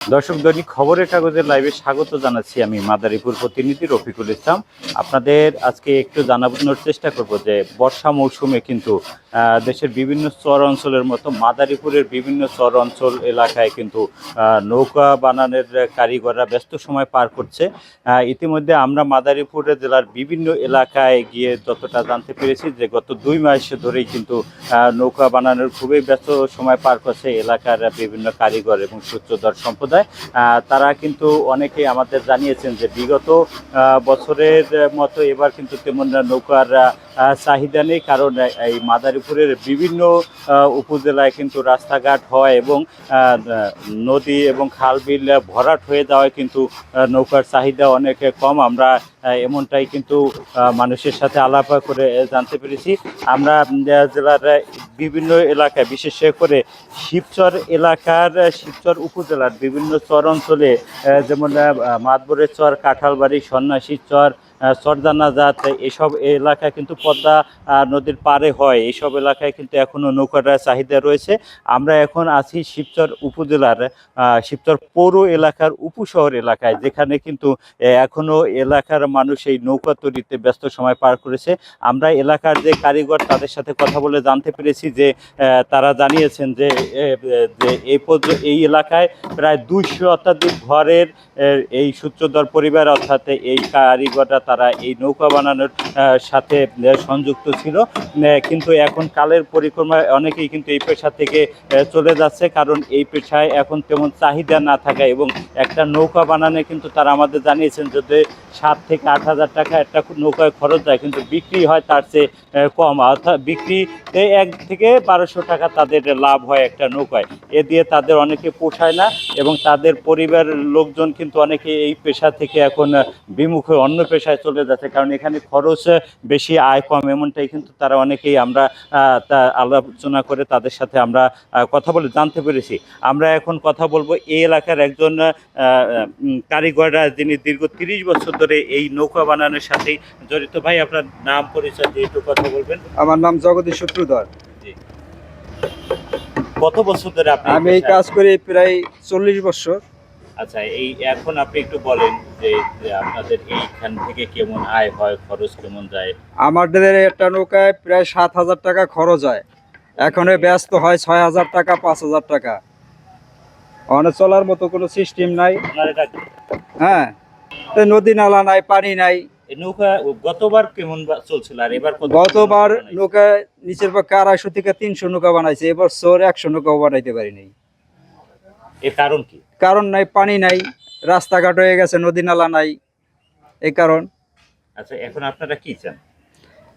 দর্শক, দৈনিক খবরের কাগজের লাইভে স্বাগত জানাচ্ছি। আমি মাদারীপুর প্রতিনিধি রফিকুল ইসলাম। আপনাদের আজকে একটু জানানোর চেষ্টা করব যে বর্ষা মৌসুমে কিন্তু দেশের বিভিন্ন চর অঞ্চলের মতো মাদারীপুরের বিভিন্ন চর অঞ্চল এলাকায় কিন্তু নৌকা বানানোর কারিগররা ব্যস্ত সময় পার করছে। ইতিমধ্যে আমরা মাদারীপুর জেলার বিভিন্ন এলাকায় গিয়ে যতটা জানতে পেরেছি যে গত 2 মাস ধরেই কিন্তু নৌকা বানানোর খুবই ব্যস্ত সময় পার করছে এলাকার বিভিন্ন কারিগর এবং সূত্রধর সম্প্রদায়। তারা কিন্তু অনেকেই আমাদের জানিয়েছেন যে বিগত বছরের মতো এবার কিন্তু তেমন নৌকার চাহিদা নেই, কারণ এই মাদারীপুরের বিভিন্ন উপজেলায় কিন্তু রাস্তাঘাট হয় এবং নদী এবং খাল বিল ভরাট হয়ে যাওয়ায় কিন্তু নৌকার চাহিদা অনেক কম। আমরা এমনটাই কিন্তু মানুষের সাথে আলাপ করে জানতে পেরেছি। আমরা জেলার বিভিন্ন এলাকায়, বিশেষ করে শিবচর উপজেলার বিভিন্ন চর অঞ্চলে, যেমন মাতবরের চর, কাঁঠালবাড়ি, সন্ন্যাসীর চর, চরদানাজাত, এসব এলাকায় কিন্তু পদ্মা নদীর পারে হয়। এইসব এলাকায় কিন্তু এখনও নৌকার চাহিদা রয়েছে। আমরা এখন আছি শিবচর উপজেলার শিবচর পৌর এলাকার উপশহর এলাকায়, যেখানে কিন্তু এখনও এলাকার মানুষ এই নৌকা তৈরিতে ব্যস্ত সময় পার করেছে। আমরা এলাকার যে কারিগর তাদের সাথে কথা বলে জানতে পেরেছি যে তারা জানিয়েছেন যে এই এলাকায় প্রায় 200 শতাধিক ঘরের এই সূত্রধর পরিবার, অর্থাৎ এই কারিগররা, তারা এই নৌকা বানানোর সাথে সংযুক্ত ছিল। কিন্তু এখন কালের পরিক্রমায় অনেকেই কিন্তু এই পেশা থেকে চলে যাচ্ছে, কারণ এই পেশায় এখন তেমন চাহিদা না থাকায়, এবং একটা নৌকা বানানো কিন্তু তারা আমাদের জানিয়েছেন যদি 7 থেকে 8 হাজার টাকা একটা নৌকায় খরচ যায়, কিন্তু বিক্রি হয় তার চেয়ে কম, অর্থাৎ বিক্রিতে 1 থেকে 1200 টাকা তাদের লাভ হয় একটা নৌকায়। এ দিয়ে তাদের অনেকে পোষায় না, এবং তাদের পরিবারের লোকজন কিন্তু অনেকে এই পেশা থেকে এখন বিমুখ হয়ে অন্য পেশায় চলে যাচ্ছে, কারণ এখানে খরচ বেশি, আয় কম। এমনটাই কিন্তু তারা অনেকেই আমরা আলোচনা করে তাদের সাথে আমরা কথা বলে জানতে পেরেছি। আমরা এখন কথা বলবো এই এলাকার একজন কারিগররা, যিনি দীর্ঘ 30 বছর ধরে এই নৌকা বানানোর সাথেই জড়িত। ভাই, আপনার নাম পরিচয় দিয়ে একটু কথা বলবেন। আমার নাম জগদীশ সূত্রধর। কত বছর ধরে আপনি আমি এই কাজ করি? প্রায় 40 বছর। আচ্ছা, এখন আপনি একটু বলেন যে আপনাদের এইখান থেকে কেমন আয় হয়, খরচ কেমন যায়? আমাদের একটা নৌকায় প্রায় 7,000 টাকা খরচ হয়। এখন ব্যস্ত হয় 6,000 টাকা, 5,000 টাকা। অনেক চলার মতো কোনো সিস্টেম নাই। হ্যাঁ, নদী নালা নাই, পানি নাই। নৌকা গতবার কেমন চলছিল, আর এবার গতবার নৌকা নিচের পক্ষে 250 থেকে 300 নৌকা বানাইছে, এবার 100 নৌকাও বানাইতে পারিনি। এর কারণ কি? কারণ নাই, পানি নাই, রাস্তাঘাট হয়ে গেছে, নদী নালা নাই, এই কারণ। আচ্ছা, এখন আপনারা কি চান?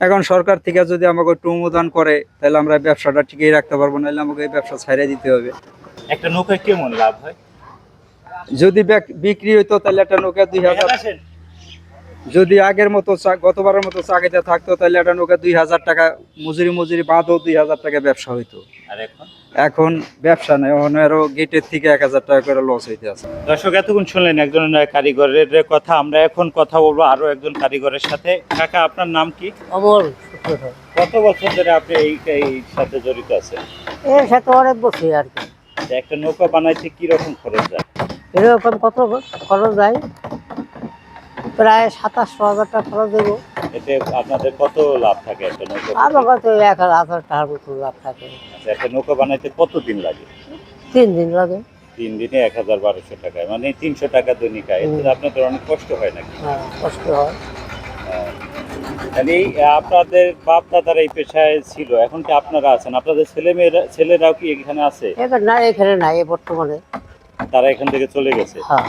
এখন সরকার থেকে যদি আমাকে একটু অনুদান করে, তাহলে আমরা ব্যবসাটা ঠিকই রাখতে পারবো, নাহলে আমাকে এই ব্যবসা ছাইড়ে দিতে হবে। একটা নৌকায় কেমন লাভ হয়? যদি বিক্রি হইতো তাহলে একটা নৌকা 2000, যদি আগের মতো গতবারের মতো চাকরিতে থাকতো, তাহলে একটা নৌকা 2000 টাকা মজুরি বাদও 2000 টাকা ব্যবসা হইতো। আর এখন ব্যবসা নেই, এখন আরো গেটের থেকে 1000 টাকা করে লস হইতে আছে। দর্শক, এতক্ষণ শুনলেন একজন কারিগরের কথা। আমরা এখন কথা বলবো আরো একজন কারিগরের সাথে। কাকা, আপনার নাম কি? অমর। কত বছর ধরে আপনি এই সাথে জড়িত আছেন? এর সাথে অনেক বসে আর কি। একটা নৌকা বানাইতে কি রকম খরচ যায়? এরকম কত খরচ যায়? প্রায় 27,000 টাকা খরচ দেবো। এতে আপনাদের কত লাভ থাকে একটা নৌকা? আমার কাছে 1,000 টাকার মতো লাভ থাকে। আচ্ছা, একটা নৌকা বানাইতে কতদিন লাগে? 3 দিন লাগে। 3 দিনে 1,1200 টাকায়, মানে 300 টাকা দৈনিক আয়। এতে আপনাদের অনেক কষ্ট হয় নাকি? হ্যাঁ, কষ্ট হয়। এই আপনাদের বাপ দাদারা এই পেশায় ছিল, এখন কি আপনারা আছেন? আপনাদের ছেলেরাও কি এখানে আছে? এখানে নাই বর্তমানে। তারা এখান থেকে চলে গেছে? হ্যাঁ।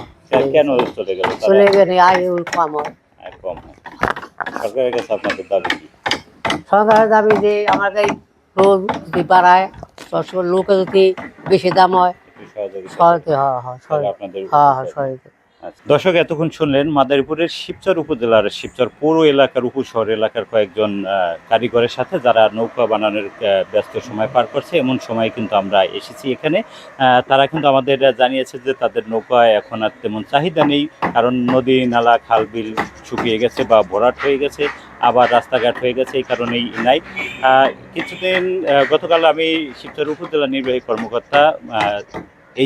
কেন চলে গেল? চলে গেলে আয় কম হয়। কম হয়। সরকারের কাছে আপনাদের দাবি কি? সরকারের দাবি যে আমাদের রোজ যদি বাড়ায়, লোকে যদি বেশি দাম হয়, দর্শক, এতক্ষণ শুনলেন মাদারীপুরের শিবচর উপজেলার শিবচর পৌর এলাকার উপশহর এলাকার কয়েকজন কারিগরের সাথে, যারা নৌকা বানানোর ব্যস্ত সময় পার করছে। এমন সময় কিন্তু আমরা এসেছি এখানে। তারা কিন্তু আমাদের জানিয়েছে যে তাদের নৌকায় এখন আর তেমন চাহিদা নেই, কারণ নদী নালা খাল বিল শুকিয়ে গেছে বা ভরাট হয়ে গেছে, আবার রাস্তাঘাট হয়ে গেছে, এই কারণেই নাই। গতকাল আমি শিবচর উপজেলা নির্বাহী কর্মকর্তা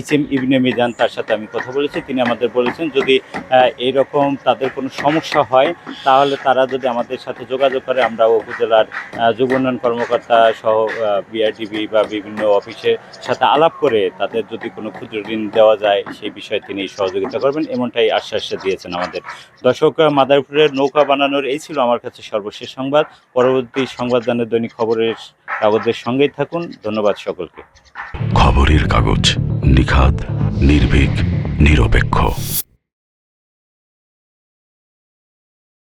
HM ইবনে মিজান, তার সাথে আমি কথা বলেছি। তিনি আমাদের বলেছেন যদি এইরকম তাদের কোনো সমস্যা হয় তাহলে তারা যদি আমাদের সাথে যোগাযোগ করে, আমরা উপজেলার যুব উন্নয়ন কর্মকর্তা সহ বিআরডিবি বা বিভিন্ন অফিসের সাথে আলাপ করে তাদের যদি কোনো ক্ষুদ্র ঋণ দেওয়া যায় সেই বিষয়ে তিনি সহযোগিতা করবেন, এমনটাই আশ্বাস দিয়েছেন আমাদের। দর্শক, মাদারীপুরের নৌকা বানানোর এই ছিল আমার কাছে সর্বশেষ সংবাদ। পরবর্তী সংবাদ জানতে দৈনিক খবরের কাগজের সঙ্গেই থাকুন। ধন্যবাদ সকলকে। খবরের কাগজ, নিখাত, নির্ভীক, নিরপেক্ষ।